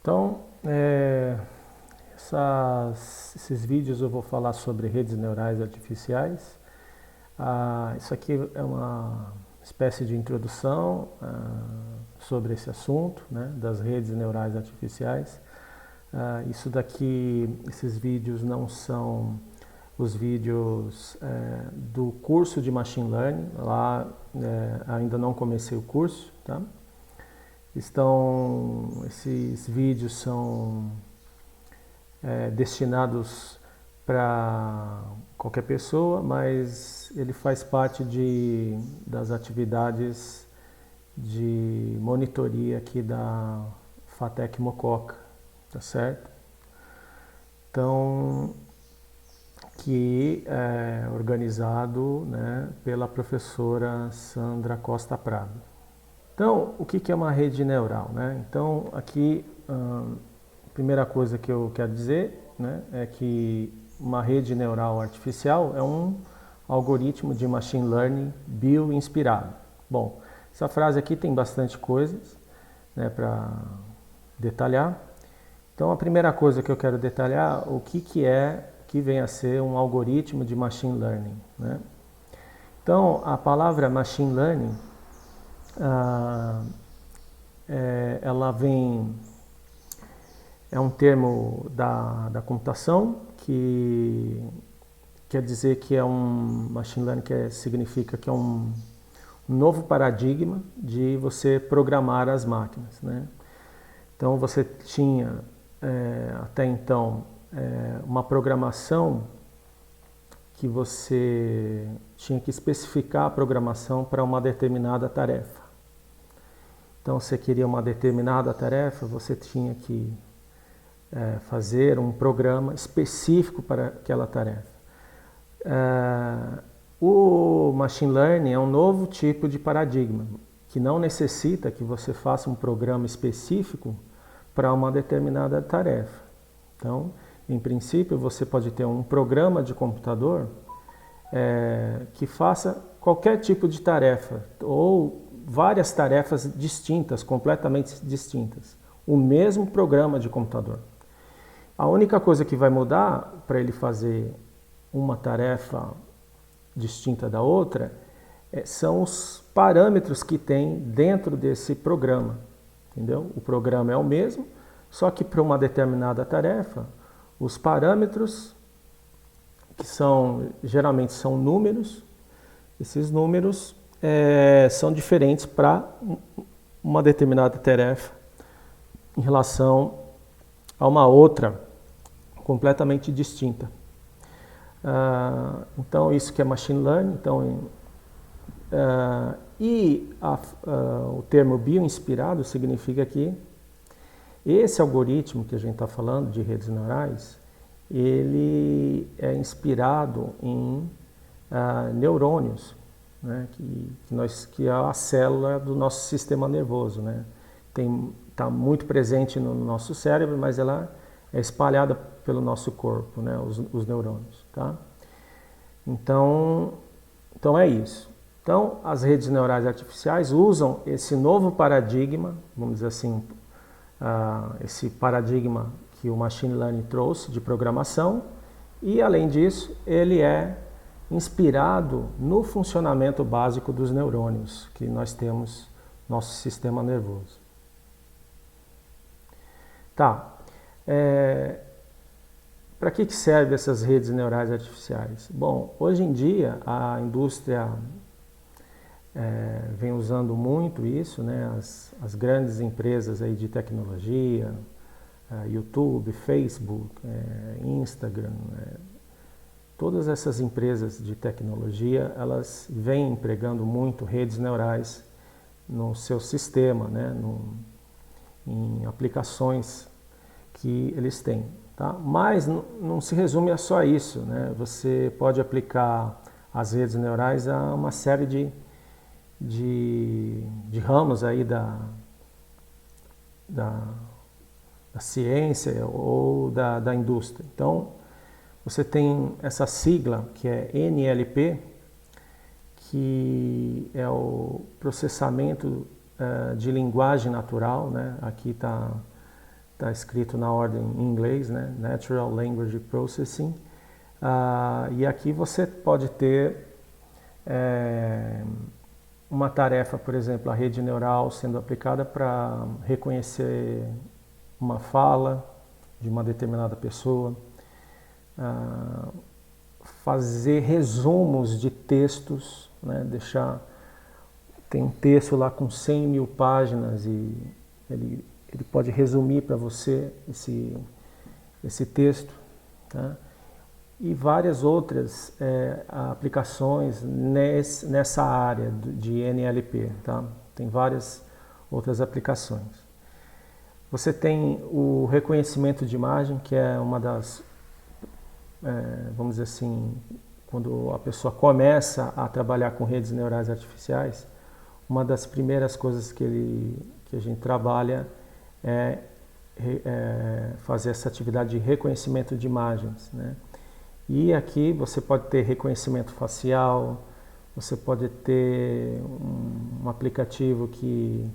Então, esses vídeos eu vou falar sobre redes neurais artificiais. Isso aqui é uma espécie de introdução sobre esse assunto, né, das redes neurais artificiais. Isso daqui, esses vídeos não são os vídeos do curso de Machine Learning. Lá ainda não comecei o curso, tá? Esses vídeos são destinados para qualquer pessoa, mas ele faz parte das atividades de monitoria aqui da FATEC Mococa, tá certo? Então, que é organizado, né, pela professora Sandra Costa Prado. Então, o que é uma rede neural, né? Então, aqui, a primeira coisa que eu quero dizer, né, é que uma rede neural artificial é um algoritmo de machine learning bio-inspirado. Bom, essa frase aqui tem bastante coisas, né, para detalhar. Então, a primeira coisa que eu quero detalhar, o que vem a ser um algoritmo de machine learning, né? Então, a palavra machine learning, é um termo da computação que quer dizer que é um machine learning, significa que é um novo paradigma de você programar as máquinas, né? Então você tinha até então uma programação que você tinha que especificar a programação para uma determinada tarefa. Então, você queria uma determinada tarefa, você tinha que fazer um programa específico para aquela tarefa. O Machine Learning é um novo tipo de paradigma, que não necessita que você faça um programa específico para uma determinada tarefa. Então, em princípio, você pode ter um programa de computador que faça qualquer tipo de tarefa, ou várias tarefas distintas, completamente distintas. O mesmo programa de computador. A única coisa que vai mudar para ele fazer uma tarefa distinta da outra são os parâmetros que tem dentro desse programa. Entendeu? O programa é o mesmo, só que para uma determinada tarefa, os parâmetros, que geralmente são números, esses números são diferentes para uma determinada tarefa em relação a uma outra completamente distinta. Então, isso que é machine learning. Então, o termo bioinspirado significa que esse algoritmo que a gente está falando de redes neurais, ele é inspirado em neurônios, né, que é a célula do nosso sistema nervoso, né? Está muito presente no nosso cérebro, mas ela é espalhada pelo nosso corpo, né, os neurônios, tá? Então é isso. Então, as redes neurais artificiais usam esse novo paradigma, vamos dizer assim, esse paradigma que o Machine Learning trouxe de programação, e além disso, ele é inspirado no funcionamento básico dos neurônios que nós temos no nosso sistema nervoso. Tá. Para que servem essas redes neurais artificiais? Bom, hoje em dia a indústria vem usando muito isso, né? As grandes empresas aí de tecnologia, YouTube, Facebook, Instagram, todas essas empresas de tecnologia, elas vêm empregando muito redes neurais no seu sistema, né? Em aplicações que eles têm. Tá? Mas não se resume a só isso, né? Você pode aplicar as redes neurais a uma série de ramos aí da ciência ou da indústria. Então, você tem essa sigla que é NLP, que é o processamento de linguagem natural, né? Aqui está está escrito na ordem em inglês, né? Natural Language Processing. E aqui você pode ter uma tarefa, por exemplo, a rede neural sendo aplicada para reconhecer uma fala de uma determinada pessoa, fazer resumos de textos, né? Tem um texto lá com 100 mil páginas e ele pode resumir para você esse texto, tá? E várias outras aplicações nessa área de NLP, tá? Tem várias outras aplicações. Você tem o reconhecimento de imagem, que é uma das, vamos dizer assim, quando a pessoa começa a trabalhar com redes neurais artificiais, uma das primeiras coisas que a gente trabalha é fazer essa atividade de reconhecimento de imagens, né? E aqui você pode ter reconhecimento facial, você pode ter um aplicativo que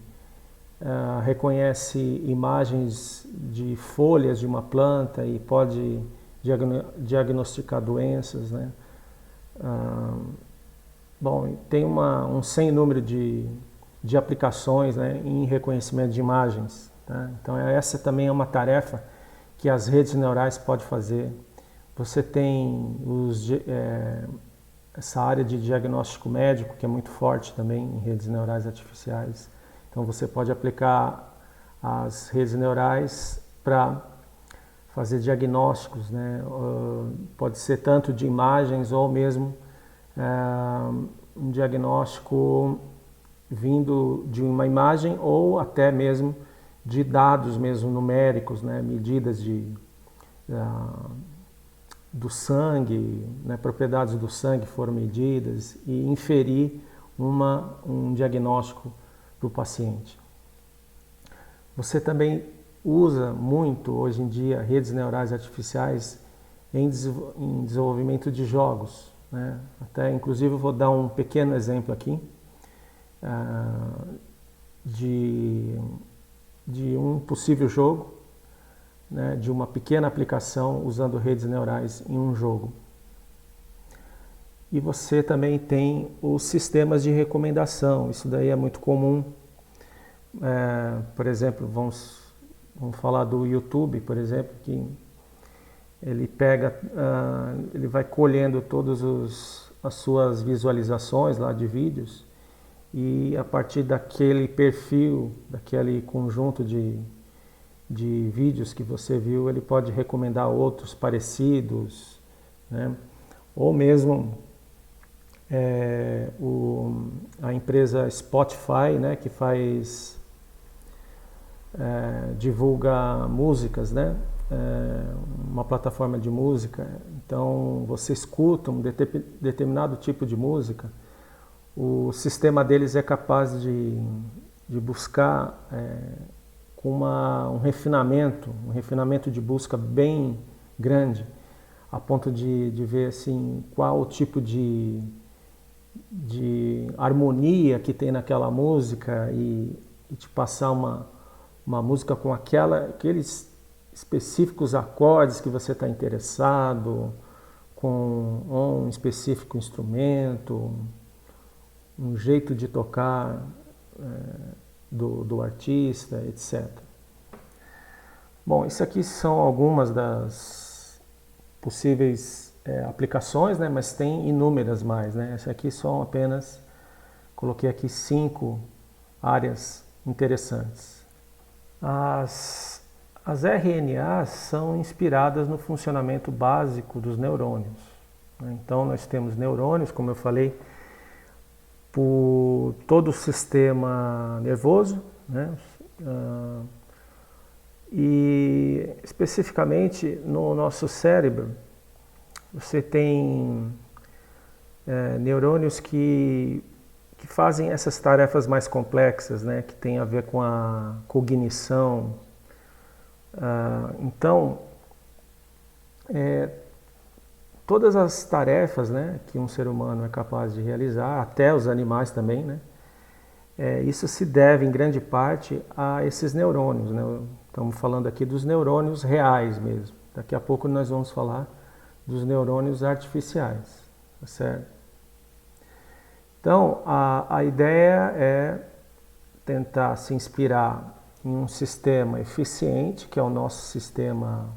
reconhece imagens de folhas de uma planta e pode diagnosticar doenças, né? Bom, tem um sem número de aplicações, né, em reconhecimento de imagens, tá? Então essa também é uma tarefa que as redes neurais podem fazer. Você tem essa área de diagnóstico médico, que é muito forte também em redes neurais artificiais. Então você pode aplicar as redes neurais para fazer diagnósticos, né? Pode ser tanto de imagens ou mesmo um diagnóstico vindo de uma imagem ou até mesmo de dados mesmo numéricos, né? Medidas do sangue, né? Propriedades do sangue foram medidas e inferir um diagnóstico para o paciente. Você também usa muito hoje em dia redes neurais artificiais em desenvolvimento de jogos, né? Até inclusive eu vou dar um pequeno exemplo aqui de um possível jogo, né, de uma pequena aplicação usando redes neurais em um jogo. E você também tem os sistemas de recomendação, isso daí é muito comum. Por exemplo, vamos falar do YouTube, por exemplo, que ele ele vai colhendo todas as suas visualizações lá de vídeos e a partir daquele perfil, daquele conjunto de vídeos que você viu, ele pode recomendar outros parecidos, né? Ou mesmo a empresa Spotify, né, que divulga músicas, né? Uma plataforma de música. Então você escuta um determinado tipo de música, o sistema deles é capaz de buscar com um refinamento de busca bem grande, a ponto de ver assim, qual o tipo de harmonia que tem naquela música e te passar uma música com aqueles específicos acordes que você está interessado, com um específico instrumento, um jeito de tocar do artista, etc. Bom, isso aqui são algumas das possíveis aplicações, né? Mas tem inúmeras mais, né? Essa aqui são apenas, coloquei aqui 5 áreas interessantes. As RNAs são inspiradas no funcionamento básico dos neurônios, né? Então nós temos neurônios, como eu falei, por todo o sistema nervoso, né? E especificamente no nosso cérebro, você tem neurônios que fazem essas tarefas mais complexas, né? Que tem a ver com a cognição. Então, todas as tarefas, né, que um ser humano é capaz de realizar, até os animais também, né, isso se deve em grande parte a esses neurônios, né? Estamos falando aqui dos neurônios reais mesmo. Daqui a pouco nós vamos falar dos neurônios artificiais, tá certo? Então, a ideia é tentar se inspirar em um sistema eficiente, que é o nosso sistema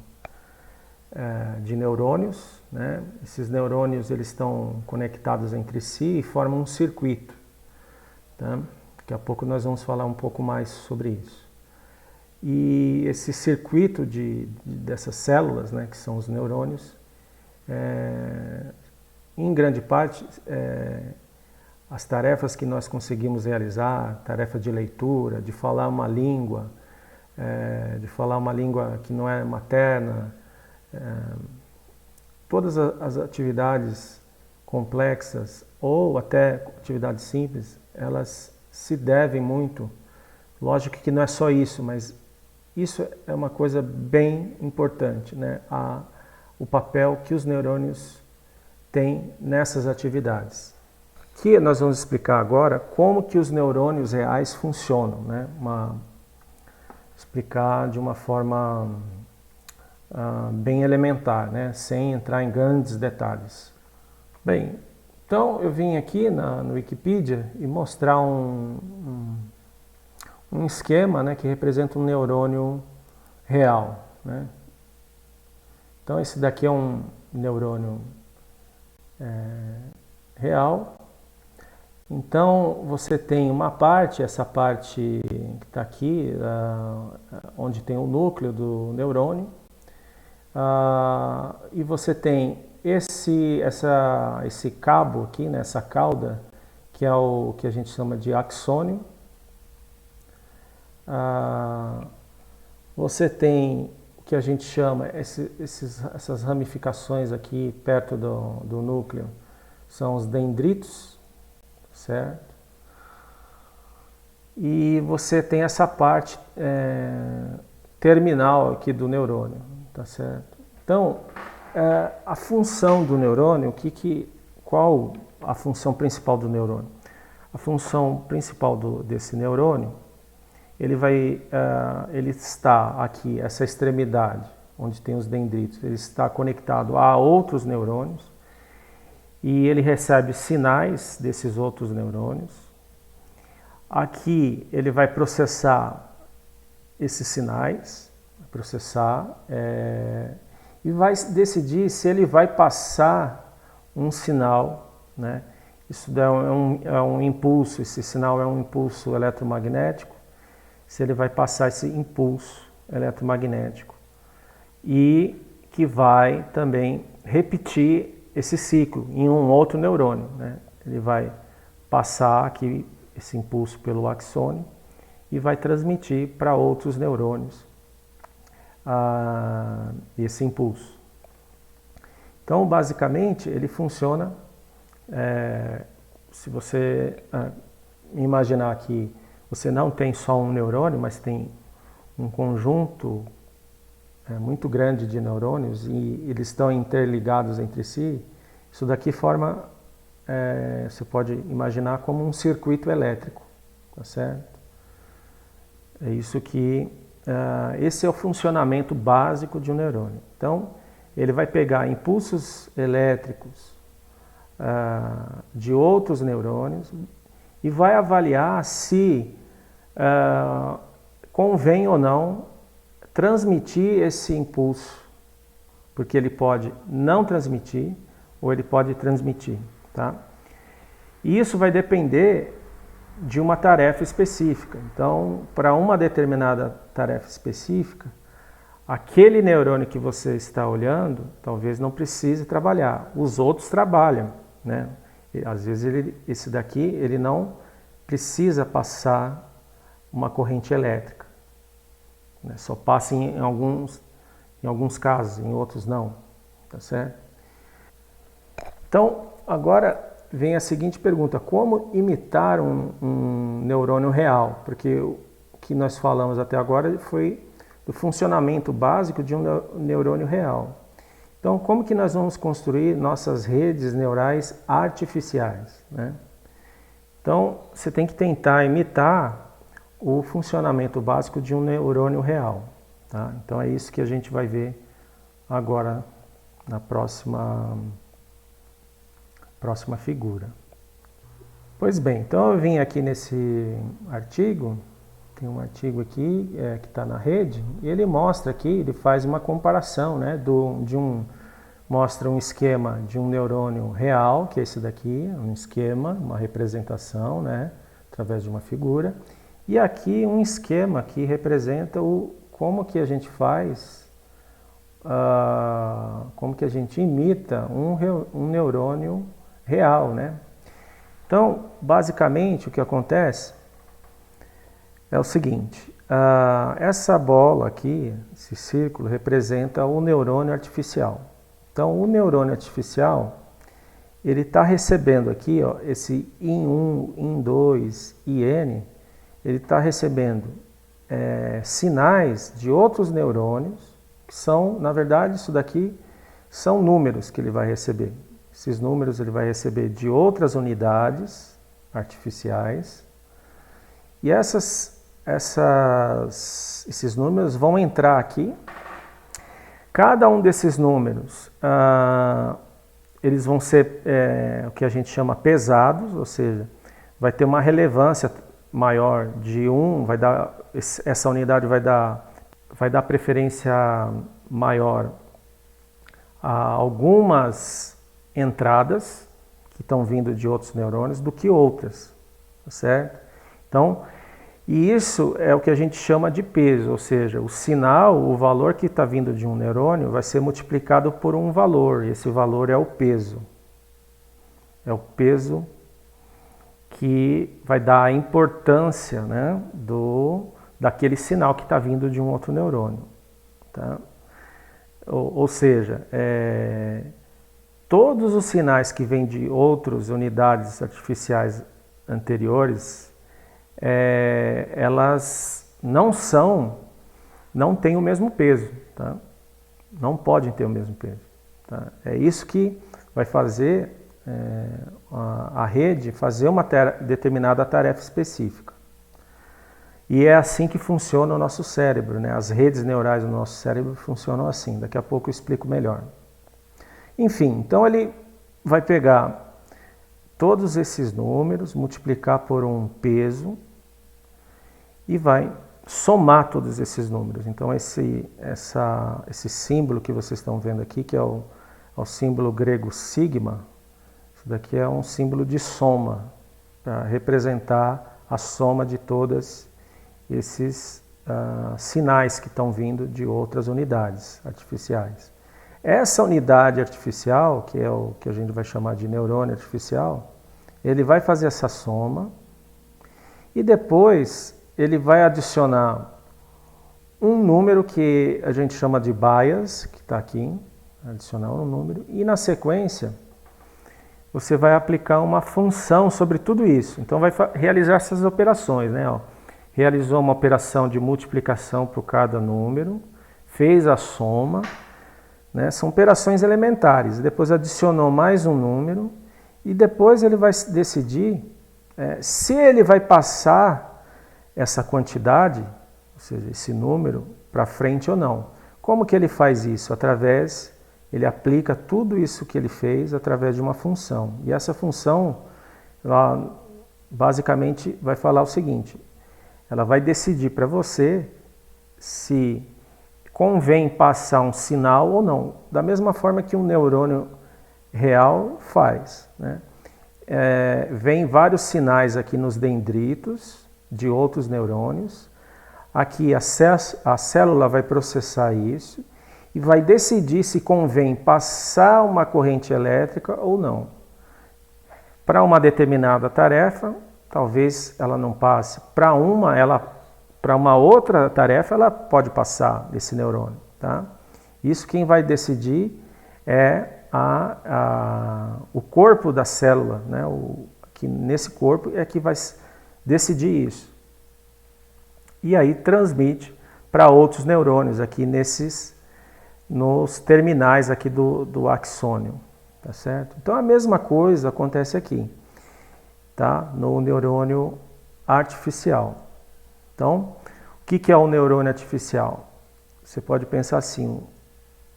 de neurônios, né? Esses neurônios eles estão conectados entre si e formam um circuito, tá? Daqui a pouco nós vamos falar um pouco mais sobre isso. E esse circuito dessas células, né, que são os neurônios, em grande parte, as tarefas que nós conseguimos realizar, tarefa de leitura, de falar uma língua que não é materna, todas as atividades complexas ou até atividades simples, elas se devem muito, lógico que não é só isso, mas isso é uma coisa bem importante, né? O papel que os neurônios têm nessas atividades. Que nós vamos explicar agora como que os neurônios reais funcionam, né? Explicar de uma forma bem elementar, né? Sem entrar em grandes detalhes. Bem, então eu vim aqui no Wikipedia e mostrar um esquema, né, que representa um neurônio real, né? Então esse daqui é um neurônio real. Então você tem uma parte, essa parte que está aqui, onde tem o núcleo do neurônio, e você tem esse cabo aqui, né, essa cauda, que é o que a gente chama de axônio. Você tem o que a gente chama, essas ramificações aqui perto do núcleo, são os dendritos, certo? E você tem essa parte terminal aqui do neurônio, tá certo? Então, a função do neurônio, qual a função principal do neurônio? A função principal desse neurônio, ele está aqui, essa extremidade, onde tem os dendritos, ele está conectado a outros neurônios e ele recebe sinais desses outros neurônios. Aqui ele vai processar esses sinais, e vai decidir se ele vai passar um sinal, né? Isso é um impulso, esse sinal é um impulso eletromagnético, se ele vai passar esse impulso eletromagnético e que vai também repetir esse ciclo em um outro neurônio, né? Ele vai passar aqui esse impulso pelo axônio e vai transmitir para outros neurônios esse impulso. Então, basicamente, ele funciona, se você imaginar que você não tem só um neurônio, mas tem um conjunto muito grande de neurônios e eles estão interligados entre si, isso daqui forma, você pode imaginar como um circuito elétrico, tá certo? É isso que, esse é o funcionamento básico de um neurônio. Então, ele vai pegar impulsos elétricos de outros neurônios e vai avaliar se convém ou não transmitir esse impulso, porque ele pode não transmitir ou ele pode transmitir, tá? E isso vai depender de uma tarefa específica. Então, para uma determinada tarefa específica, aquele neurônio que você está olhando, talvez não precise trabalhar. Os outros trabalham, né? Às vezes esse daqui, ele não precisa passar uma corrente elétrica, né? Só passa em alguns casos, em outros não, tá certo? Então, agora vem a seguinte pergunta: como imitar um neurônio real? Porque o que nós falamos até agora foi do funcionamento básico de um neurônio real. Então, como que nós vamos construir nossas redes neurais artificiais, né? Então, você tem que tentar imitar o funcionamento básico de um neurônio real. Tá? Então é isso que a gente vai ver agora na próxima figura. Pois bem, então eu vim aqui nesse artigo, tem um artigo aqui que está na rede, e ele mostra aqui, ele faz uma comparação, né, mostra um esquema de um neurônio real, que é esse daqui, um esquema, uma representação, né, através de uma figura, e aqui um esquema que representa como que a gente faz, como que a gente imita um neurônio real, né? Então, basicamente, o que acontece é o seguinte, essa bola aqui, esse círculo, representa o neurônio artificial. Então, o neurônio artificial, ele está recebendo aqui, ó, esse IN1, IN2, IN, ele está recebendo sinais de outros neurônios, que são, na verdade, isso daqui são números que ele vai receber. Esses números ele vai receber de outras unidades artificiais. E esses números vão entrar aqui. Cada um desses números, eles vão ser o que a gente chama pesados, ou seja, vai ter uma relevância maior de 1, essa unidade vai dar preferência maior a algumas entradas que estão vindo de outros neurônios do que outras, tá certo? Então, e isso é o que a gente chama de peso, ou seja, o sinal, o valor que está vindo de um neurônio vai ser multiplicado por um valor, e esse valor é o peso. É o peso que vai dar a importância, né, daquele sinal que está vindo de um outro neurônio. Tá? Ou seja, todos os sinais que vêm de outras unidades artificiais anteriores, elas não têm o mesmo peso, tá? Não podem ter o mesmo peso. Tá? É isso que vai fazer a rede fazer uma determinada tarefa específica. E é assim que funciona o nosso cérebro, né? As redes neurais do nosso cérebro funcionam assim. Daqui a pouco eu explico melhor. Enfim, então ele vai pegar todos esses números, multiplicar por um peso e vai somar todos esses números. Então esse símbolo que vocês estão vendo aqui, que é o símbolo grego sigma, isso daqui é um símbolo de soma, para representar a soma de todos esses sinais que estão vindo de outras unidades artificiais. Essa unidade artificial, que é o que a gente vai chamar de neurônio artificial, ele vai fazer essa soma e depois ele vai adicionar um número que a gente chama de bias, que está aqui, adicionar um número, e na sequência você vai aplicar uma função sobre tudo isso. Então vai realizar essas operações, né? Ó, realizou uma operação de multiplicação por cada número, fez a soma, né? São operações elementares. Depois adicionou mais um número e depois ele vai decidir se ele vai passar essa quantidade, ou seja, esse número, para frente ou não. Como que ele faz isso? Ele aplica tudo isso que ele fez através de uma função. E essa função, ela basicamente vai falar o seguinte, ela vai decidir para você se convém passar um sinal ou não, da mesma forma que um neurônio real faz, né? Vem vários sinais aqui nos dendritos de outros neurônios, aqui a célula vai processar isso e vai decidir se convém passar uma corrente elétrica ou não. Para uma determinada tarefa, talvez ela não passe, para uma outra tarefa, ela pode passar esse neurônio. Tá? Isso quem vai decidir é o corpo da célula, né? Que nesse corpo é que vai decidir isso. E aí transmite para outros neurônios aqui nos terminais aqui do axônio. Tá certo? Então a mesma coisa acontece aqui, tá? No neurônio artificial. Então, o que é o neurônio artificial? você pode pensar assim,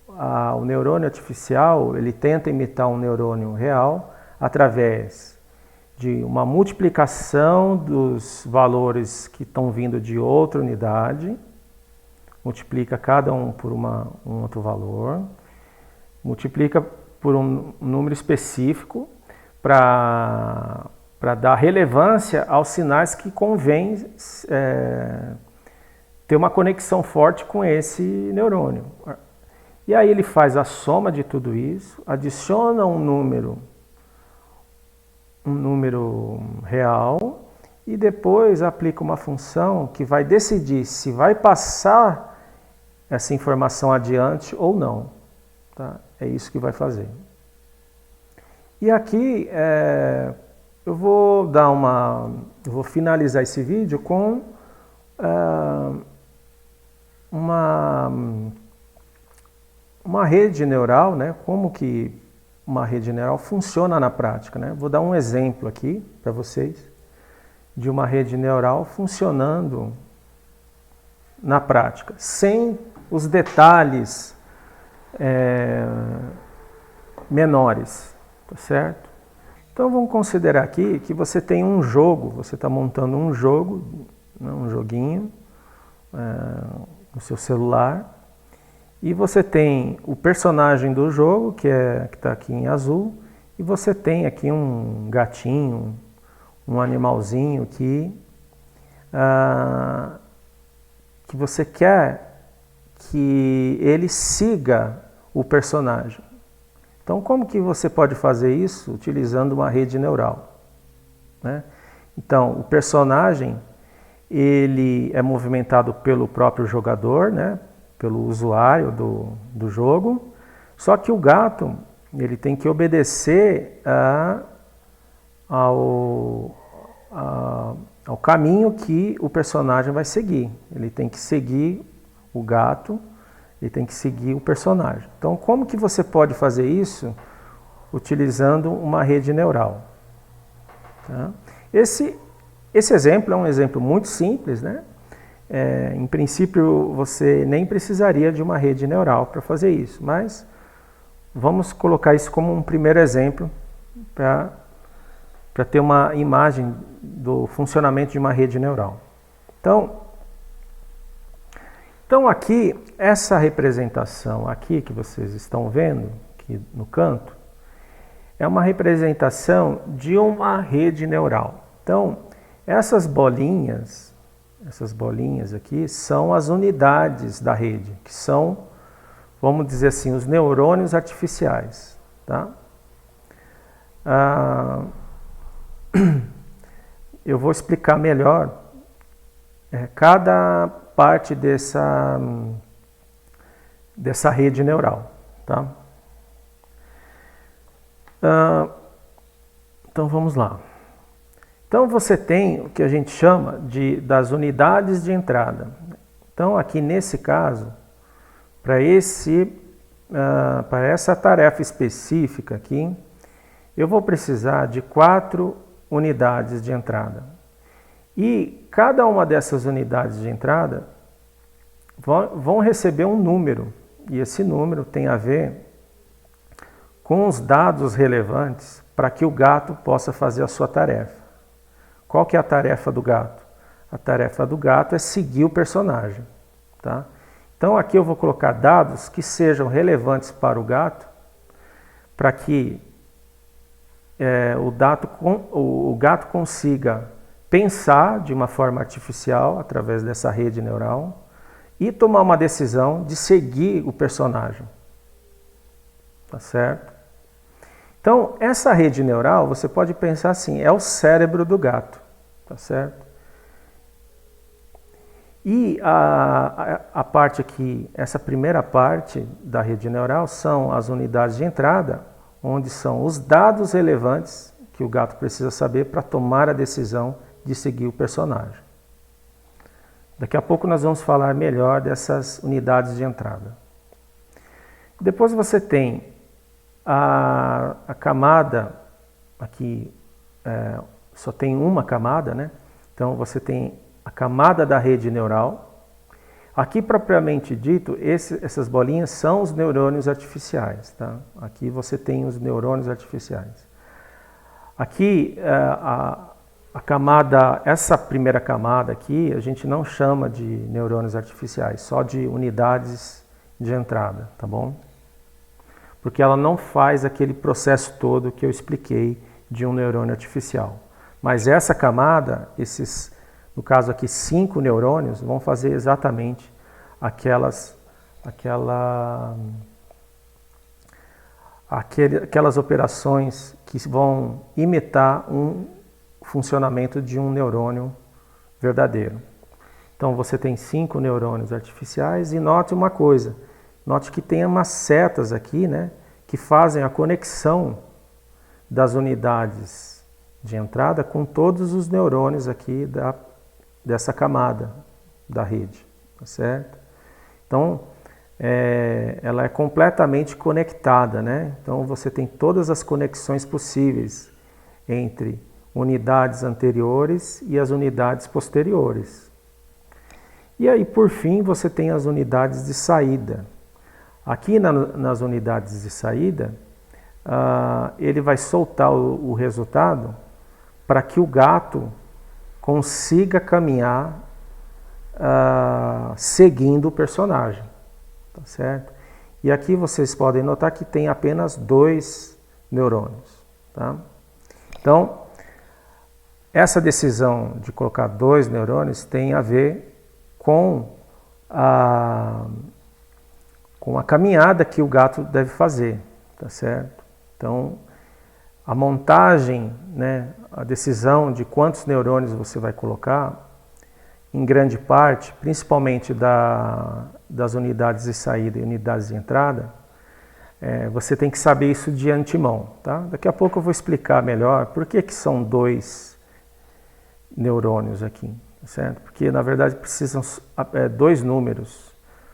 o neurônio artificial, ele tenta imitar um neurônio real através de uma multiplicação dos valores que estão vindo de outra unidade, multiplica cada um por um outro valor, multiplica por um número específico para dar relevância aos sinais que convém ter uma conexão forte com esse neurônio. E aí ele faz a soma de tudo isso, adiciona um número real e depois aplica uma função que vai decidir se vai passar essa informação adiante ou não. Tá? É isso que vai fazer. E aqui eu vou finalizar esse vídeo com uma rede neural, né? Como que uma rede neural funciona na prática, né? Vou dar um exemplo aqui para vocês de uma rede neural funcionando na prática, sem os detalhes menores, tá certo? Então vamos considerar aqui que você tem um jogo, você está montando um jogo, né, um joguinho no seu celular, e você tem o personagem do jogo, que está aqui em azul, e você tem aqui um gatinho, um animalzinho que você quer que ele siga o personagem. Então, como que você pode fazer isso? Utilizando uma rede neural, né? Então, o personagem, ele é movimentado pelo próprio jogador, né? Pelo usuário do jogo, só que o gato, ele tem que obedecer ao caminho que o personagem vai seguir. Ele tem que seguir o gato, ele tem que seguir o personagem. Então, como que você pode fazer isso? Utilizando uma rede neural. Tá? Esse exemplo é um exemplo muito simples, né? Em princípio, você nem precisaria de uma rede neural para fazer isso, mas vamos colocar isso como um primeiro exemplo para ter uma imagem do funcionamento de uma rede neural. Então aqui, essa representação aqui que vocês estão vendo, aqui no canto, é uma representação de uma rede neural. Então, essas bolinhas aqui são as unidades da rede, que são, vamos dizer assim, os neurônios artificiais. Tá? Eu vou explicar melhor cada parte dessa rede neural. Tá? Então vamos lá. Então você tem o que a gente chama das unidades de entrada. Então aqui nesse caso, para essa tarefa específica aqui, eu vou precisar de 4 unidades de entrada. E cada uma dessas unidades de entrada vão receber um número. E esse número tem a ver com os dados relevantes para que o gato possa fazer a sua tarefa. Qual que é a tarefa do gato? A tarefa do gato é seguir o personagem. Tá? Então aqui eu vou colocar dados que sejam relevantes para o gato, para que o gato consiga pensar de uma forma artificial, através dessa rede neural, e tomar uma decisão de seguir o personagem. Tá certo? Então, essa rede neural, você pode pensar assim, é o cérebro do gato, tá certo? E a parte aqui, essa primeira parte da rede neural são as unidades de entrada, onde são os dados relevantes que o gato precisa saber para tomar a decisão de seguir o personagem. Daqui a pouco nós vamos falar melhor dessas unidades de entrada. Depois você tem a camada, aqui só tem uma camada, né? Então você tem a camada da rede neural, Aqui, propriamente dito, essas bolinhas são os neurônios artificiais. Tá? Aqui você tem os neurônios artificiais. Aqui, a camada, essa primeira camada aqui, a gente não chama de neurônios artificiais, só de unidades de entrada, tá bom? Porque ela não faz aquele processo todo que eu expliquei de um neurônio artificial. Mas essa camada, no caso aqui 5 neurônios, vão fazer exatamente aquelas operações que vão imitar um funcionamento de um neurônio verdadeiro. Então você tem 5 neurônios artificiais e note uma coisa, note que tem umas setas aqui, né, que fazem a conexão das unidades de entrada com todos os neurônios aqui dessa camada da rede, tá certo? Então, ela é completamente conectada, né? Então você tem todas as conexões possíveis entre unidades anteriores e as unidades posteriores. E aí, por fim, você tem as unidades de saída. Aqui nas unidades de saída, ele vai soltar o resultado para que o gato consiga caminhar seguindo o personagem, tá certo? E aqui vocês podem notar que tem apenas 2 neurônios, tá? Então, essa decisão de colocar 2 neurônios tem a ver com a caminhada que o gato deve fazer, tá certo? Então, a montagem, né, a decisão de quantos neurônios você vai colocar, em grande parte, principalmente das unidades de saída e unidades de entrada, você tem que saber isso de antemão, tá? Daqui a pouco eu vou explicar melhor por que são 2 neurônios aqui, tá certo? Porque, na verdade, precisam 2 números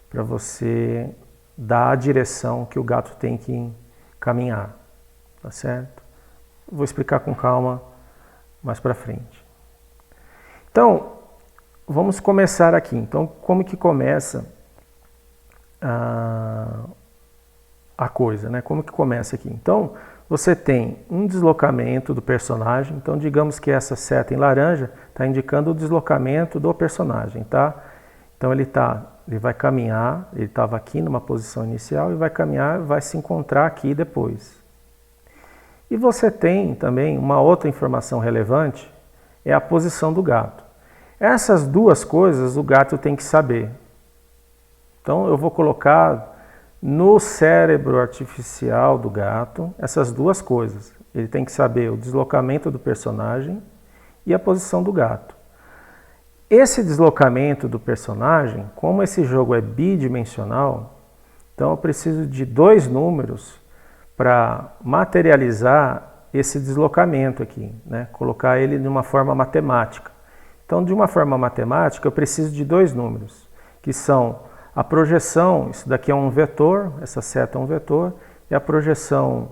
para você dar a direção que o gato tem que caminhar, tá certo? Vou explicar com calma mais para frente. Então, vamos começar aqui. Então, como que começa a coisa, né? Como que começa aqui? Então, você tem um deslocamento do personagem. Então, digamos que essa seta em laranja está indicando o deslocamento do personagem, tá? Então, ele vai caminhar, ele estava aqui numa posição inicial e vai caminhar, vai se encontrar aqui depois. E você tem também uma outra informação relevante, é a posição do gato. Essas 2 coisas o gato tem que saber. Então eu vou colocar no cérebro artificial do gato essas 2 coisas. Ele tem que saber o deslocamento do personagem e a posição do gato. Esse deslocamento do personagem, como esse jogo é bidimensional, então eu preciso de 2 números para materializar esse deslocamento aqui, né? Colocar ele de uma forma matemática. Então, de uma forma matemática, eu preciso de 2 números, que são a projeção, isso daqui é um vetor, essa seta é um vetor, e a projeção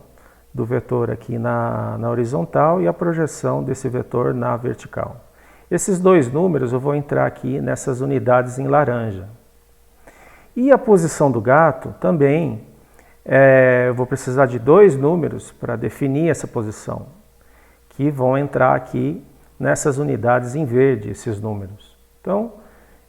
do vetor aqui na horizontal e a projeção desse vetor na vertical. Esses 2 números eu vou entrar aqui nessas unidades em laranja. E a posição do gato também, eu vou precisar de 2 números para definir essa posição, que vão entrar aqui nessas unidades em verde, esses números. Então,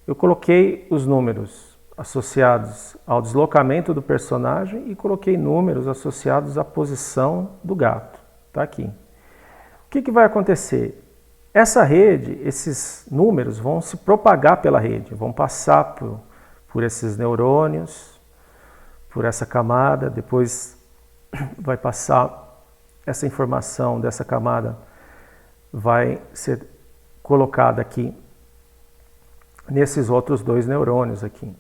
eu coloquei os números associados ao deslocamento do personagem e coloquei números associados à posição do gato. Está aqui. O que vai acontecer? Essa rede, esses números vão se propagar pela rede, vão passar por esses neurônios, por essa camada, depois vai passar essa informação dessa camada, vai ser colocada aqui nesses outros 2 neurônios aqui,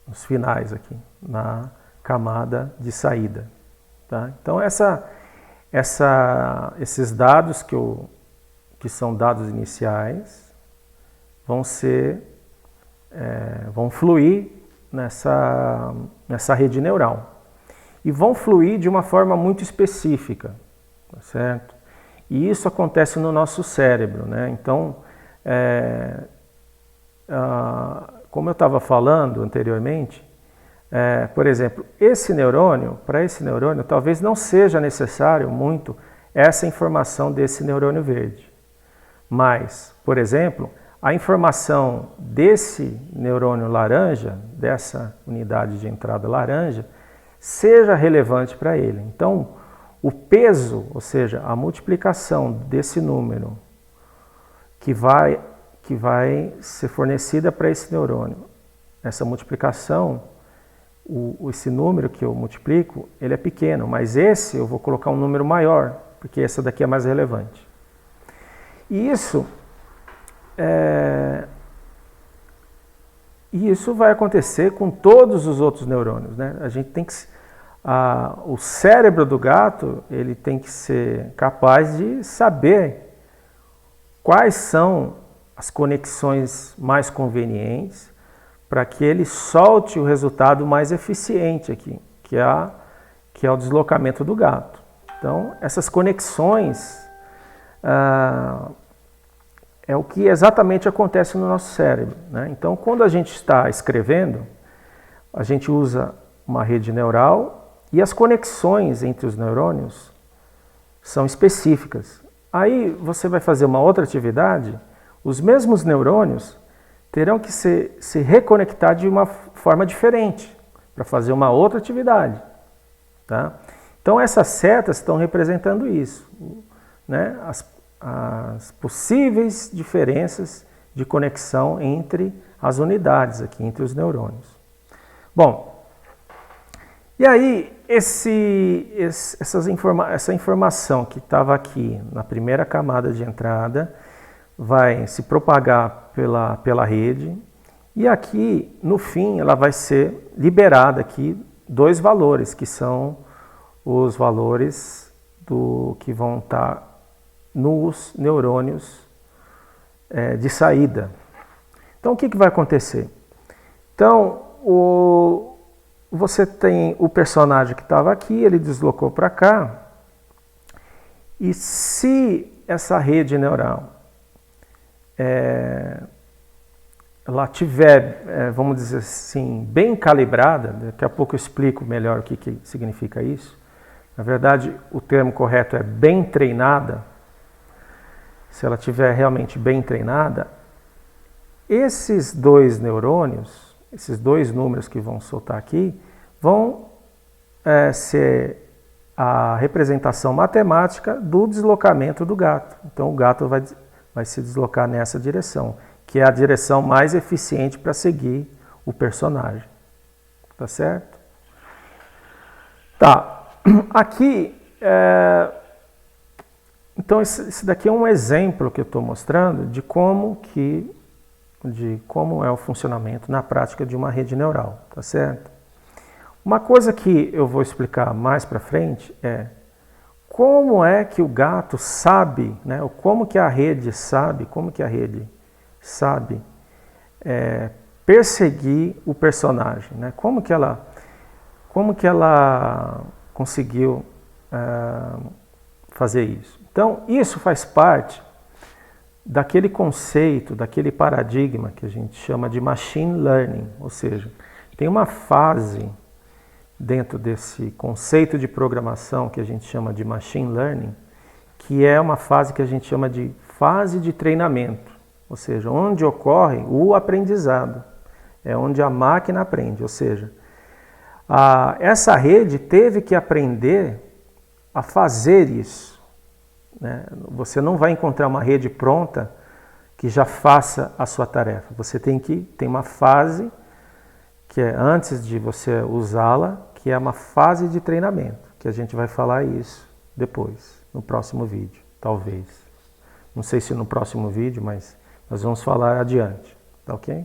nos finais aqui, na camada de saída. Tá? Então esses dados que são dados iniciais vão fluir nessa rede neural. E vão fluir de uma forma muito específica, tá certo? E isso acontece no nosso cérebro, né? Então, como eu estava falando anteriormente, por exemplo, para esse neurônio, talvez não seja necessário muito essa informação desse neurônio verde. Mas, por exemplo, a informação desse neurônio laranja, dessa unidade de entrada laranja, seja relevante para ele. Então, o peso, ou seja, a multiplicação desse número que vai ser fornecida para esse neurônio, essa multiplicação, esse número que eu multiplico, ele é pequeno, mas esse eu vou colocar um número maior, porque essa daqui é mais relevante. E isso vai acontecer com todos os outros neurônios, né? A gente tem que, o cérebro do gato, ele tem que ser capaz de saber quais são as conexões mais convenientes para que ele solte o resultado mais eficiente aqui, que é o deslocamento do gato. Então, essas conexões é o que exatamente acontece no nosso cérebro, né? Então, quando a gente está escrevendo, a gente usa uma rede neural e as conexões entre os neurônios são específicas. Aí você vai fazer uma outra atividade, os mesmos neurônios terão que se reconectar de uma forma diferente para fazer uma outra atividade, tá? Então essas setas estão representando isso, né? As possíveis diferenças de conexão entre as unidades aqui, entre os neurônios. Bom, e aí essa informação que estava aqui na primeira camada de entrada vai se propagar pela rede e aqui no fim ela vai ser liberada aqui dois valores que são os valores que vão estar nos neurônios de saída. Então o que vai acontecer? Então você tem o personagem que estava aqui, ele deslocou para cá, e se essa rede neural ela tiver, vamos dizer assim, bem calibrada, daqui a pouco eu explico melhor o que significa isso. Na verdade, o termo correto é bem treinada. Se ela tiver realmente bem treinada, esses dois neurônios, esses dois números que vão soltar aqui, vão ser a representação matemática do deslocamento do gato. Então o gato vai se deslocar nessa direção, que é a direção mais eficiente para seguir o personagem. Tá certo? Tá. Aqui, então esse daqui é um exemplo que eu estou mostrando de como é o funcionamento na prática de uma rede neural, tá certo? Uma coisa que eu vou explicar mais para frente é como é que o gato sabe, né? Ou como que a rede sabe perseguir o personagem, né? Como que ela conseguiu fazer isso? Então, isso faz parte daquele conceito, daquele paradigma que a gente chama de machine learning, ou seja, tem uma fase dentro desse conceito de programação que a gente chama de machine learning, que é uma fase que a gente chama de fase de treinamento, ou seja, onde ocorre o aprendizado, é onde a máquina aprende, ou seja, essa rede teve que aprender a fazer isso, né? Você não vai encontrar uma rede pronta que já faça a sua tarefa. Você tem uma fase que é antes de você usá-la, que é uma fase de treinamento, que a gente vai falar isso depois, no próximo vídeo, talvez. Não sei se no próximo vídeo, mas nós vamos falar adiante, tá ok?